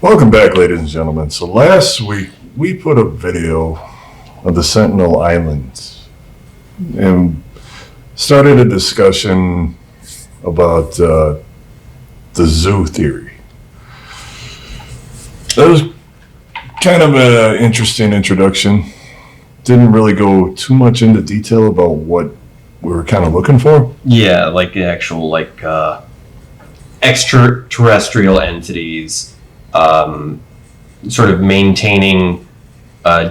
Welcome back, ladies and gentlemen. So last week we put a video of the Sentinel Islands and started a discussion about the zoo theory. That was kind of an interesting introduction. Didn't really go too much into detail about what we were kind of looking for. Yeah, like the actual extraterrestrial entities, sort of maintaining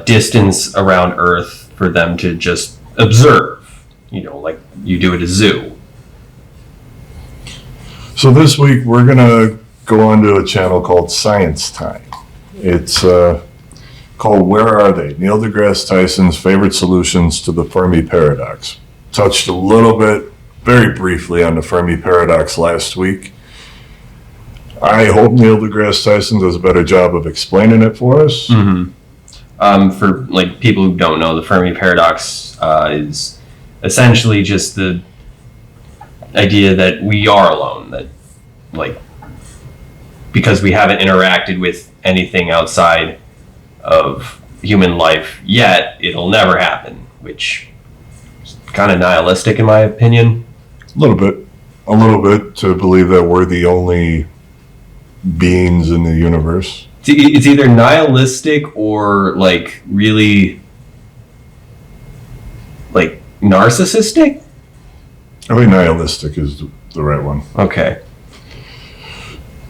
distance around Earth for them to just observe, like you do at a zoo. So this week we're gonna go onto a channel called Science Time. It's called Where Are They? Neil deGrasse Tyson's favorite solutions to the Fermi Paradox. Touched a little bit, very briefly, on the Fermi Paradox last week. I hope Neil deGrasse Tyson does a better job of explaining it for us. Mm-hmm. For people who don't know, the Fermi Paradox is essentially just the idea that we are alone, that because we haven't interacted with anything outside of human life yet, it'll never happen, which is kind of nihilistic in my opinion. A little bit to believe that we're the only beings in the universe. It's either nihilistic or really narcissistic. I think nihilistic is the right one. Okay.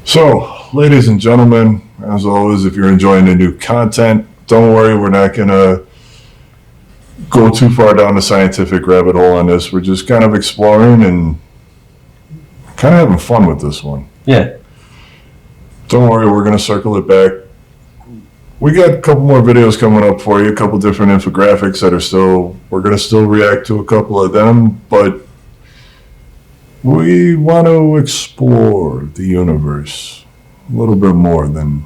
So, ladies and gentlemen, as always, if you're enjoying the new content, don't worry, we're not going to go too far down the scientific rabbit hole on this. We're just kind of exploring and kind of having fun with this one. Yeah. Don't worry, we're going to circle it back. We got a couple more videos coming up for you, a couple different infographics that we're going to still react to a couple of them, but we want to explore the universe a little bit more than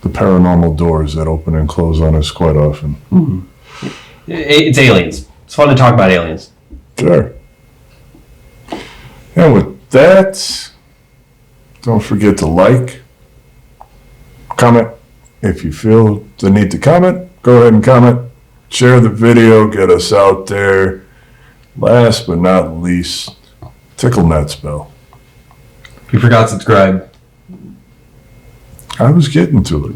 the paranormal doors that open and close on us quite often. Mm-hmm. It's aliens. It's fun to talk about aliens. Sure. And with that, don't forget to comment. If you feel the need to comment, go ahead and comment. Share the video, get us out there. Last but not least, tickle that bell. You forgot to subscribe. I was getting to it.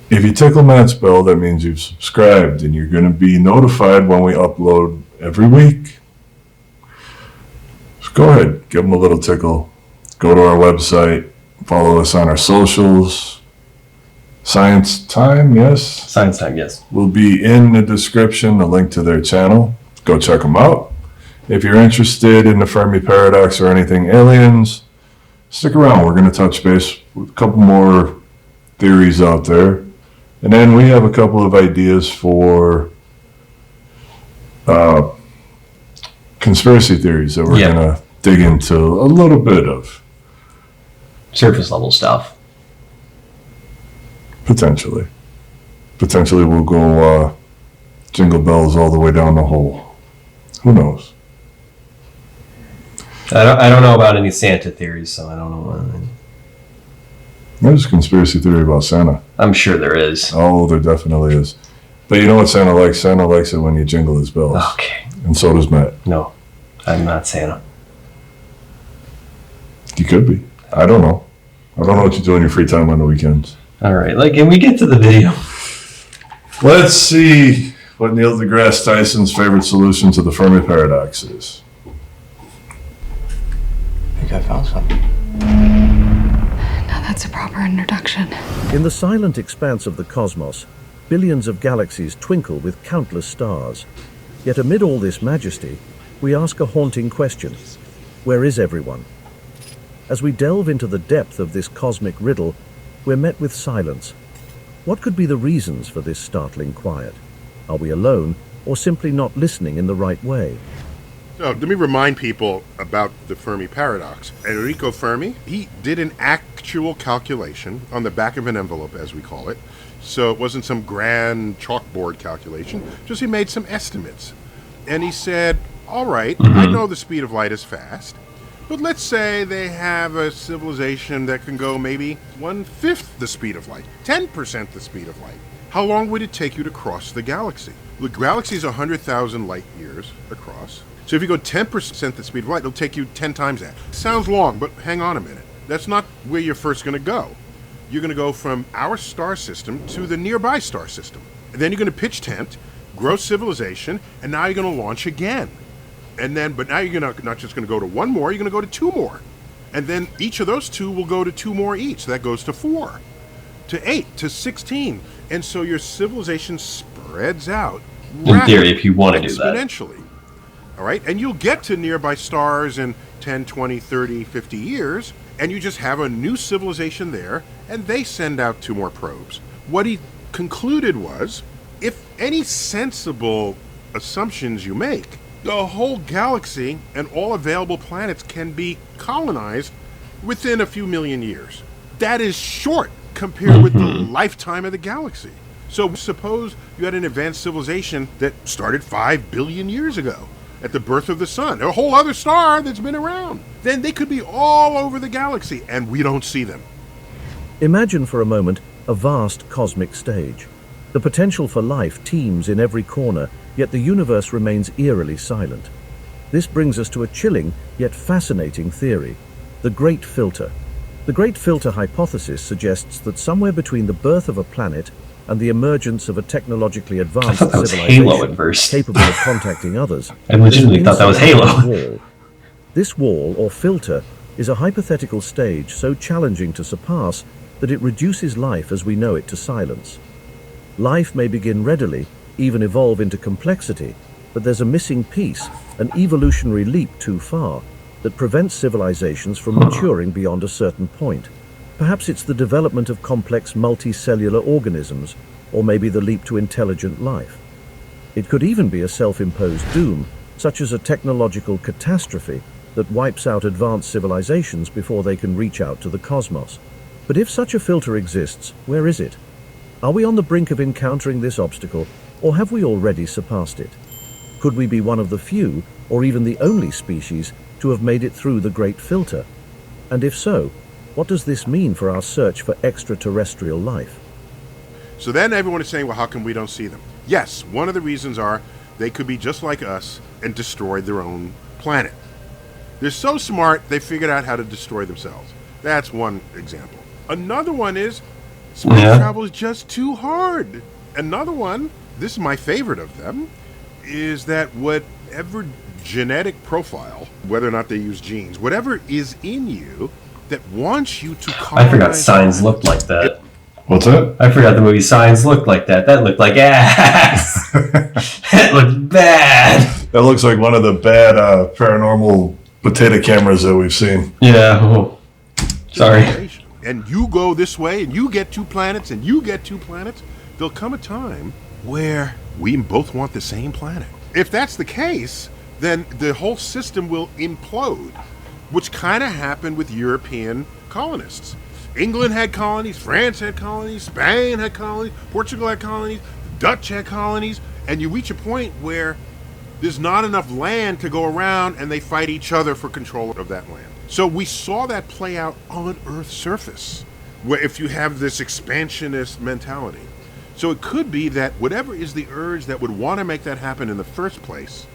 If you tickle Matt's bell, that means you've subscribed and you're going to be notified when we upload every week. So go ahead, give them a little tickle. Go to our website, follow us on our socials. Science Time, yes? Science Time, yes. Will be in the description, the link to their channel. Go check them out. If you're interested in the Fermi Paradox or anything aliens, stick around. We're going to touch base with a couple more theories out there. And then we have a couple of ideas for conspiracy theories that we're going to dig into a little bit of. Surface level stuff. Potentially we'll go jingle bells all the way down the hole. Who knows? I don't know about any Santa theories, so I don't know. There's a conspiracy theory about Santa. I'm sure there is. Oh, there definitely is. But you know what Santa likes? Santa likes it when you jingle his bells. Okay. And so does Matt. No, I'm not Santa. You could be. I don't know. I don't know what you do in your free time on the weekends. All right, can we get to the video? Let's see what Neil deGrasse Tyson's favorite solution to the Fermi Paradox is. I think I found something. Now that's a proper introduction. In the silent expanse of the cosmos, billions of galaxies twinkle with countless stars. Yet amid all this majesty, we ask a haunting question. Where is everyone? As we delve into the depth of this cosmic riddle, we're met with silence. What could be the reasons for this startling quiet? Are we alone, or simply not listening in the right way? So let me remind people about the Fermi Paradox. Enrico Fermi, he did an actual calculation on the back of an envelope, as we call it. So it wasn't some grand chalkboard calculation, just he made some estimates. And he said, all right, I know the speed of light is fast, But let's say they have a civilization that can go maybe 1/5 the speed of light, 10% the speed of light. How long would it take you to cross the galaxy? The galaxy is 100,000 light years across. So if you go 10% the speed of light, it'll take you 10 times that. Sounds long, but hang on a minute. That's not where you're first going to go. You're going to go from our star system to the nearby star system. And then you're going to pitch tent, grow civilization, and now you're going to launch again. And then, but now you're not just going to go to one more, you're going to go to two more. And then each of those two will go to two more each. That goes to 4, to 8, to 16. And so your civilization spreads out. In theory, if you want to do that. Exponentially. All right? And you'll get to nearby stars in 10, 20, 30, 50 years, and you just have a new civilization there, and they send out 2 more probes. What he concluded was, if any sensible assumptions you make, the whole galaxy and all available planets can be colonized within a few million years. That is short compared with the lifetime of the galaxy. So suppose you had an advanced civilization that started 5 billion years ago at the birth of the sun, a whole other star that's been around. Then they could be all over the galaxy, and we don't see them. Imagine for a moment a vast cosmic stage. The potential for life teems in every corner, yet the universe remains eerily silent. This brings us to a chilling yet fascinating theory, the Great Filter. The Great Filter hypothesis suggests that somewhere between the birth of a planet and the emergence of a technologically advanced that was civilization Halo at first. capable of contacting others, I legitimately thought that was Halo. wall. This wall, or filter, is a hypothetical stage so challenging to surpass that it reduces life as we know it to silence. Life may begin readily, even evolve into complexity, but there's a missing piece, an evolutionary leap too far, that prevents civilizations from maturing beyond a certain point. Perhaps it's the development of complex multicellular organisms, or maybe the leap to intelligent life. It could even be a self-imposed doom, such as a technological catastrophe that wipes out advanced civilizations before they can reach out to the cosmos. But if such a filter exists, where is it? Are we on the brink of encountering this obstacle, or have we already surpassed it? Could we be one of the few, or even the only species, to have made it through the Great Filter? And if so, what does this mean for our search for extraterrestrial life? So then everyone is saying, well, how come we don't see them? Yes, one of the reasons are they could be just like us and destroy their own planet. They're so smart, they figured out how to destroy themselves. That's one example. Another one is space travel is just too hard. Another one, this is my favorite of them, is that whatever genetic profile, whether or not they use genes, whatever is in you that wants you to colonize. I forgot Signs looked like that. What's that? I forgot the movie Signs looked like that. That looked like ass. That looked bad. That looks like one of the bad paranormal potato cameras that we've seen. Yeah. Oh. Sorry. And you go this way, and you get 2 planets, and you get 2 planets. There'll come a time where we both want the same planet. If that's the case, then the whole system will implode, which kind of happened with European colonists. England had colonies, France had colonies, Spain had colonies, Portugal had colonies, the Dutch had colonies, and you reach a point where there's not enough land to go around, and they fight each other for control of that land. So we saw that play out on Earth's surface, where if you have this expansionist mentality. So it could be that whatever is the urge that would want to make that happen in the first place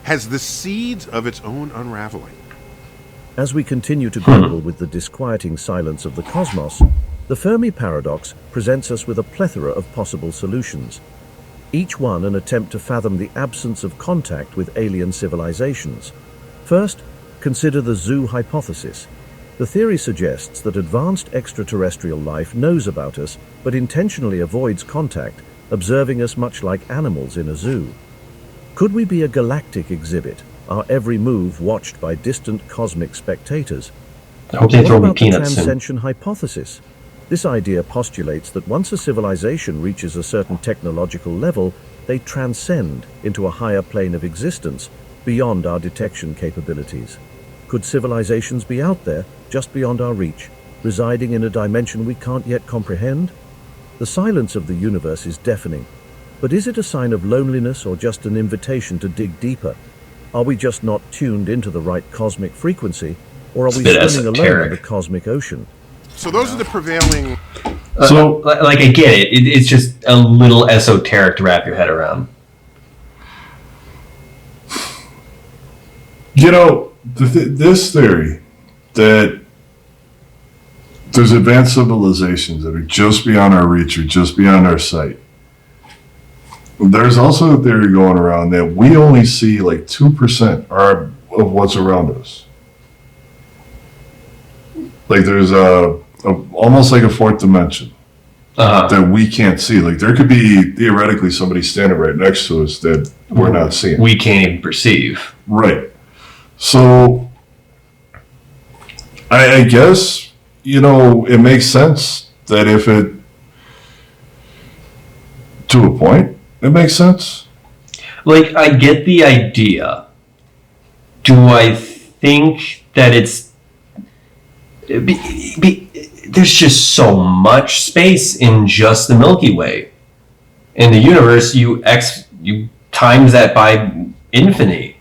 has the seeds of its own unraveling. As we continue to grapple with the disquieting silence of the cosmos, the Fermi Paradox presents us with a plethora of possible solutions. Each one an attempt to fathom the absence of contact with alien civilizations. First, consider the zoo hypothesis. The theory suggests that advanced extraterrestrial life knows about us, but intentionally avoids contact, observing us much like animals in a zoo. Could we be a galactic exhibit, our every move watched by distant cosmic spectators? I hope they What throw me about the peanuts soon. transcension hypothesis? This idea postulates that once a civilization reaches a certain technological level, they transcend into a higher plane of existence beyond our detection capabilities. Could civilizations be out there, just beyond our reach, residing in a dimension we can't yet comprehend? The silence of the universe is deafening, but is it a sign of loneliness or just an invitation to dig deeper? Are we just not tuned into the right cosmic frequency, Or are It's a we bit swimming alone in esoteric. the cosmic ocean? So those are the prevailing. So, Like I get it. It's just a little esoteric to wrap your head around. you know, this theory that there's advanced civilizations that are just beyond our reach or just beyond our sight. There's also a theory going around that we only see like 2% of what's around us. Like there's almost like a fourth dimension that we can't see. Like there could be theoretically somebody standing right next to us that we're not seeing. We can't even perceive. Right. So I guess, you know, it makes sense that if it, to a point, it makes sense. Like, I get the idea. Do I think that it's... there's just so much space in just the Milky Way. In the universe, you times that by infinity.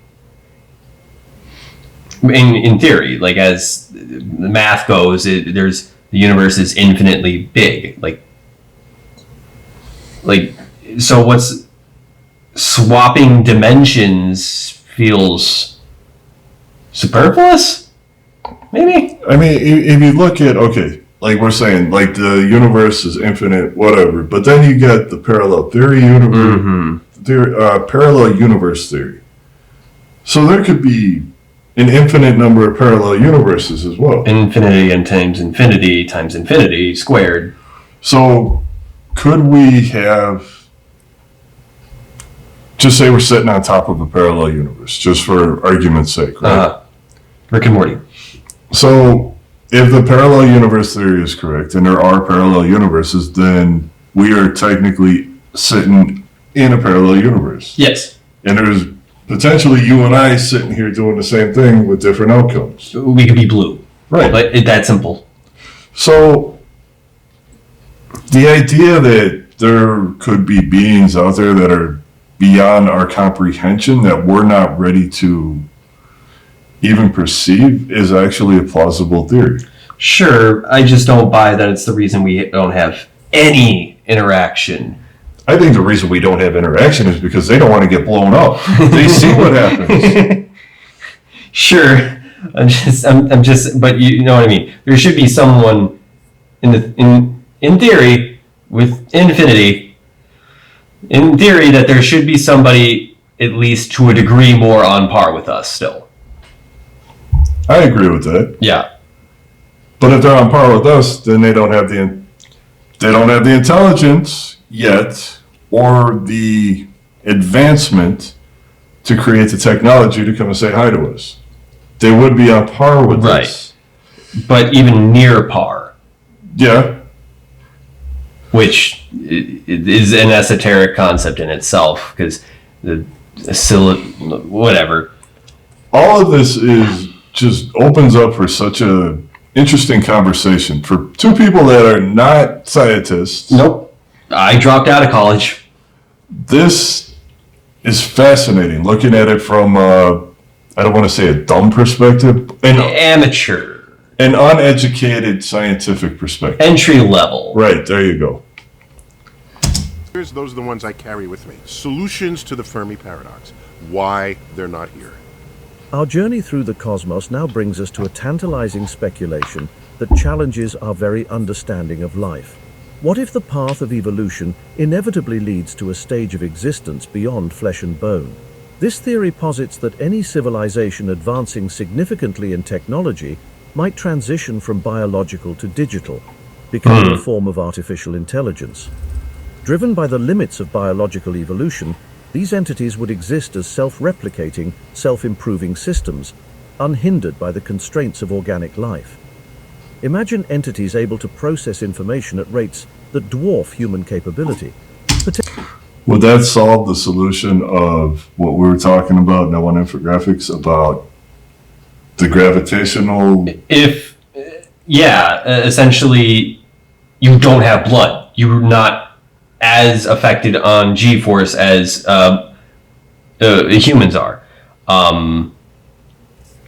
In theory, like as the math goes, the universe is infinitely big. Like, so what's swapping dimensions feels superfluous? Maybe. I mean, if you look at, okay, like we're saying, like the universe is infinite, whatever, but then you get the parallel parallel universe theory. So there could be an infinite number of parallel universes as well. Infinity and times infinity squared. So could we have, just say we're sitting on top of a parallel universe, just for argument's sake, right? Rick and Morty. So if the parallel universe theory is correct, and there are parallel universes, then we are technically sitting in a parallel universe. Yes. And there's potentially you and I sitting here doing the same thing with different outcomes. We could be blue. Right. But it's that simple. So the idea that there could be beings out there that are beyond our comprehension that we're not ready to even perceive is actually a plausible theory. Sure, I just don't buy that it's the reason we don't have any interaction. I think the reason we don't have interaction is because they don't want to get blown up. They see what happens. Sure, I'm just, but you know what I mean. There should be someone in theory with infinity. In theory, that there should be somebody at least to a degree more on par with us still. I agree with that. Yeah. But if they're on par with us, then they don't have the intelligence yet or the advancement to create the technology to come and say hi to us. They would be on par with us. But even near par. Yeah. Which is an esoteric concept in itself, because whatever. All of this is just opens up for such a interesting conversation for two people that are not scientists. Nope. I dropped out of college. This is fascinating, looking at it from, I don't want to say a dumb perspective, An amateur. an uneducated scientific perspective. Entry level. Right, there you go. Those are the ones I carry with me. Solutions to the Fermi Paradox. Why they're not here. Our journey through the cosmos now brings us to a tantalizing speculation that challenges our very understanding of life. What if the path of evolution inevitably leads to a stage of existence beyond flesh and bone? This theory posits that any civilization advancing significantly in technology might transition from biological to digital, becoming a form of artificial intelligence. Driven by the limits of biological evolution, these entities would exist as self-replicating, self-improving systems, unhindered by the constraints of organic life. Imagine entities able to process information at rates that dwarf human capability. Would that solve the solution of what we were talking about in that one infographics about the gravitational? Essentially, you don't have blood. You're not as affected on G-force as humans are.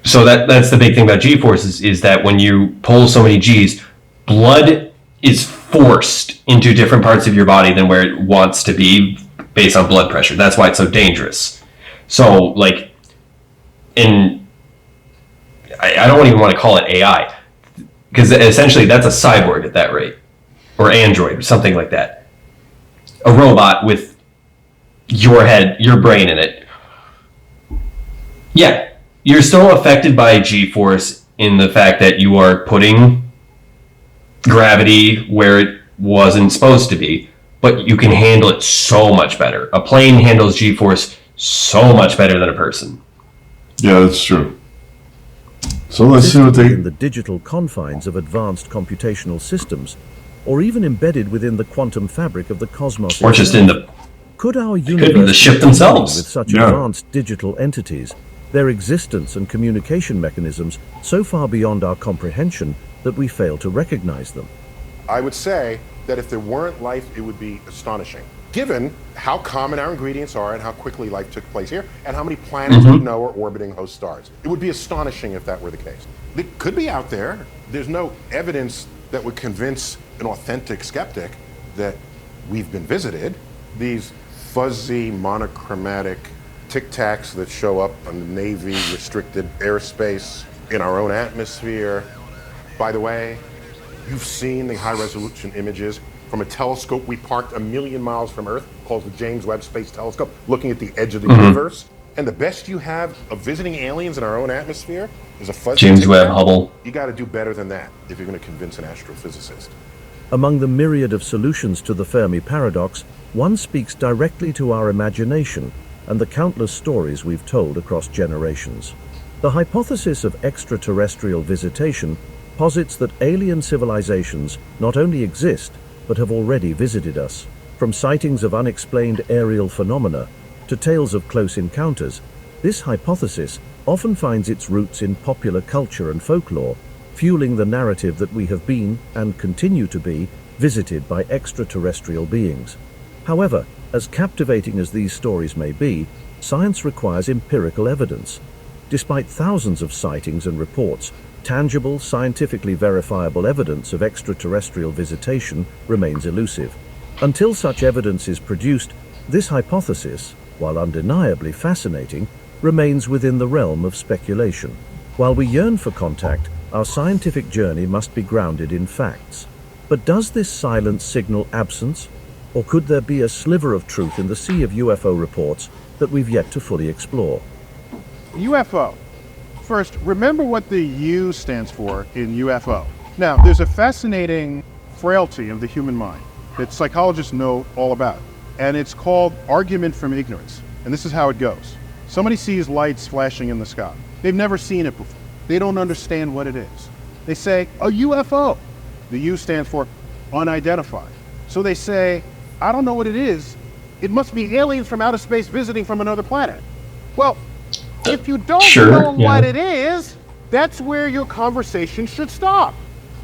So that's the big thing about G-forces is that when you pull so many G's, blood is forced into different parts of your body than where it wants to be based on blood pressure. That's why it's so dangerous. So, like, I don't even want to call it AI, because essentially that's a cyborg at that rate, or android, or something like that. A robot with your head, your brain in it. Yeah, you're still affected by G-force in the fact that you are putting gravity where it wasn't supposed to be, but you can handle it so much better. A plane handles G-force so much better than a person. Yeah, that's true. So let's see what they... in the digital confines of advanced computational systems, or even embedded within the quantum fabric of the cosmos. Or just in the... Could our Could be universe the ship be themselves. with such Yeah. advanced digital entities, their existence and communication mechanisms so far beyond our comprehension that we fail to recognize them? I would say that if there weren't life, it would be astonishing, given how common our ingredients are and how quickly life took place here, and how many planets we know are orbiting host stars. It would be astonishing if that were the case. It could be out there. There's no evidence that would convince an authentic skeptic that we've been visited. These fuzzy, monochromatic tic tacs that show up on the Navy restricted airspace in our own atmosphere. By the way, you've seen the high-resolution images from a telescope we parked 1 million miles from Earth, called the James Webb Space Telescope, looking at the edge of the universe. And the best you have of visiting aliens in our own atmosphere is a fuzzy James tic Webb, tac. Hubble. You got to do better than that if you're going to convince an astrophysicist. Among the myriad of solutions to the Fermi Paradox, one speaks directly to our imagination and the countless stories we've told across generations. The hypothesis of extraterrestrial visitation posits that alien civilizations not only exist, but have already visited us. From sightings of unexplained aerial phenomena to tales of close encounters, this hypothesis often finds its roots in popular culture and folklore, fueling the narrative that we have been, and continue to be, visited by extraterrestrial beings. However, as captivating as these stories may be, science requires empirical evidence. Despite thousands of sightings and reports, tangible, scientifically verifiable evidence of extraterrestrial visitation remains elusive. Until such evidence is produced, this hypothesis, while undeniably fascinating, remains within the realm of speculation. While we yearn for contact, our scientific journey must be grounded in facts. But does this silence signal absence? Or could there be a sliver of truth in the sea of UFO reports that we've yet to fully explore? UFO. First, remember what the U stands for in UFO. Now, there's a fascinating frailty of the human mind that psychologists know all about, and it's called argument from ignorance. And this is how it goes. Somebody sees lights flashing in the sky. They've never seen it before. They don't understand what it is. They say, a UFO. The U stands for unidentified. So they say, I don't know what it is. It must be aliens from outer space visiting from another planet. Well, if you don't know what it is, that's where your conversation should stop.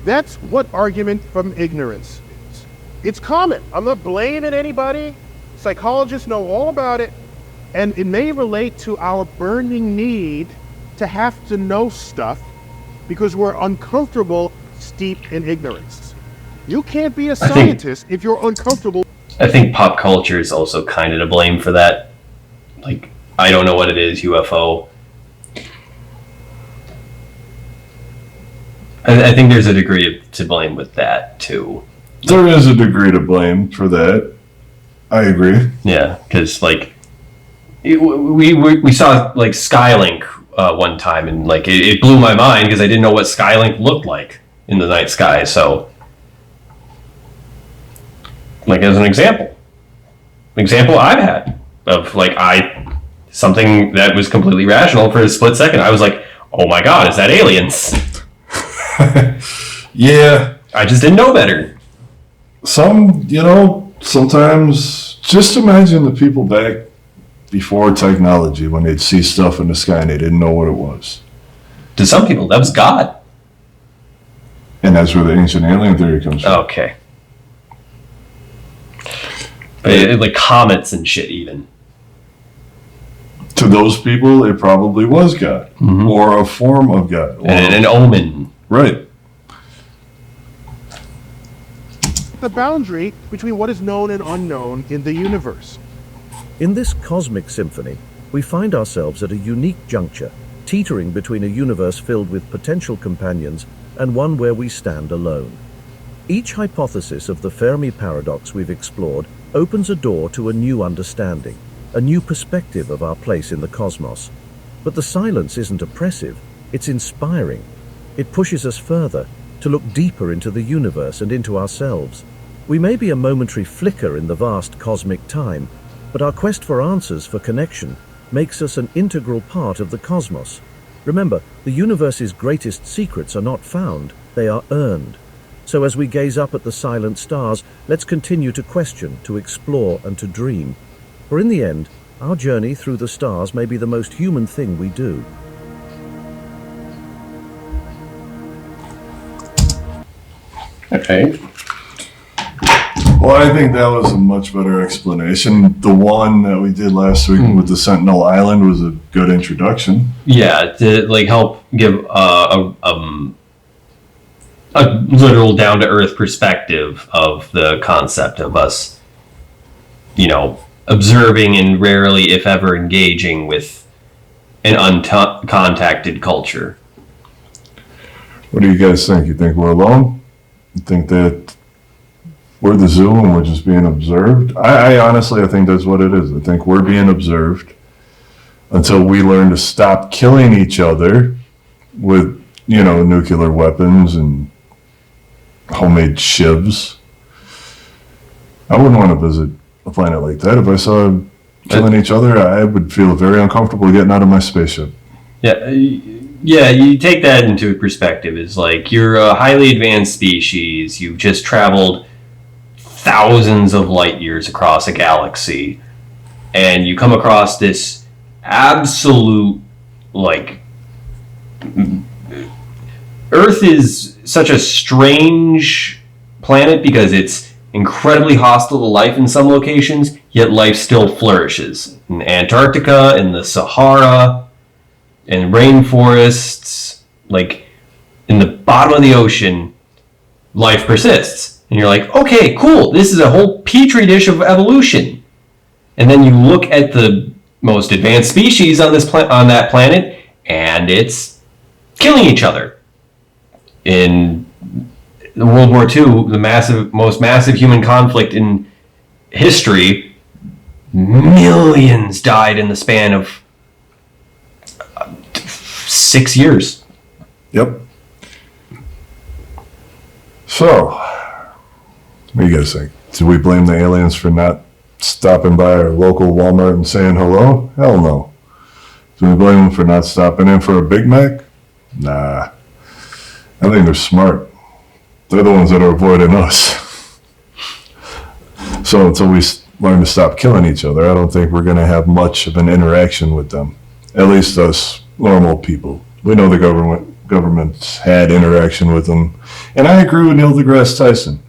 That's what argument from ignorance is. It's common. I'm not blaming anybody. Psychologists know all about it. And it may relate to our burning need to have to know stuff because we're uncomfortable, steeped in ignorance. You can't be a scientist if you're uncomfortable. I think pop culture is also kind of to blame for that. Like, I don't know what it is, UFO. I think there's a degree to blame with that, too. There is a degree to blame for that. I agree. Yeah, because, like, we saw, like, Skylink one time, and, like, it blew my mind because I didn't know what Skylink looked like in the night sky, so... Like, as an example I've had of, like, something that was completely rational for a split second. I was like, oh my god, is that aliens? Yeah. I just didn't know better. Sometimes just imagine the people back before technology when they'd see stuff in the sky and they didn't know what it was. To some people, that was God. And that's where the ancient alien theory comes from. Okay. But like comets and shit, even. To those people, it probably was God, or a form of God. Or, And an omen. right. The boundary between what is known and unknown in the universe. In this cosmic symphony, we find ourselves at a unique juncture, teetering between a universe filled with potential companions and one where we stand alone. Each hypothesis of the Fermi Paradox we've explored opens a door to a new understanding, a new perspective of our place in the cosmos. But the silence isn't oppressive, it's inspiring. It pushes us further, to look deeper into the universe and into ourselves. We may be a momentary flicker in the vast cosmic time, but our quest for answers, for connection, makes us an integral part of the cosmos. Remember, the universe's greatest secrets are not found, they are earned. So as we gaze up at the silent stars, let's continue to question, to explore, and to dream. For in the end, our journey through the stars may be the most human thing we do. Okay. Well, I think that was a much better explanation. The one that we did last week with the Sentinel Island was a good introduction. Yeah, to like help give a literal down to earth perspective of the concept of us, you know, observing and rarely, if ever, engaging with an uncontacted culture. What do you guys think? You think we're alone? You think that we're the zoo and we're just being observed? I honestly, I think that's what it is. I think we're being observed until we learn to stop killing each other with, you know, nuclear weapons and homemade shivs. I wouldn't want to visit a planet like that. If I saw killing each other, I would feel very uncomfortable getting out of my spaceship. Yeah, you take that into perspective. It's like you're a highly advanced species. You've just traveled thousands of light years across a galaxy, and you come across this absolute, like, Earth is such a strange planet because it's incredibly hostile to life in some locations, yet life still flourishes. In Antarctica, in the Sahara, in rainforests, like in the bottom of the ocean, life persists. And you're like, okay, cool, this is a whole petri dish of evolution. And then you look at the most advanced species on this on that planet, and it's killing each other. In World War II, the most massive human conflict in history, millions died in the span of 6 years. Yep. So, what do you guys think? Do we blame the aliens for not stopping by our local Walmart and saying hello? Hell no. Do we blame them for not stopping in for a Big Mac? Nah. I think they're smart. They're the ones that are avoiding us. So until we learn to stop killing each other, I don't think we're going to have much of an interaction with them. At least us normal people. We know the government's had interaction with them. And I agree with Neil deGrasse Tyson.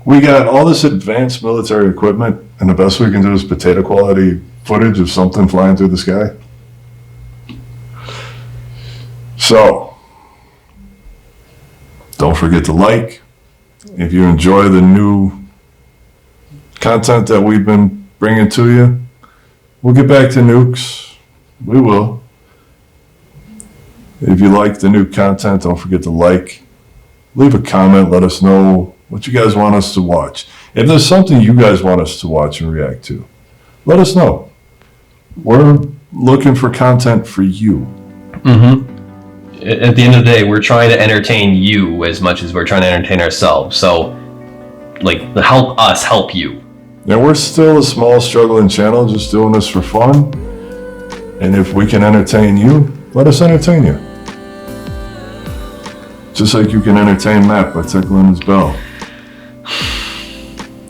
We got all this advanced military equipment, and the best we can do is potato quality footage of something flying through the sky. So, don't forget to like. If you enjoy the new content that we've been bringing to you, we'll get back to nukes. We will. If you like the new content, don't forget to like. Leave a comment. Let us know what you guys want us to watch. If there's something you guys want us to watch and react to, let us know. We're looking for content for you. Mm-hmm. At the end of the day, we're trying to entertain you as much as we're trying to entertain ourselves. So, like, help us help you. And we're still a small, struggling channel, just doing this for fun. And if we can entertain you, let us entertain you. Just like you can entertain Matt by tickling his bell.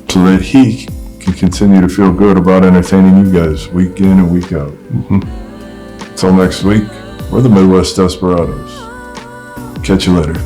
So that he can continue to feel good about entertaining you guys week in and week out. Until next week, we're the Midwest Desperados. Catch you later.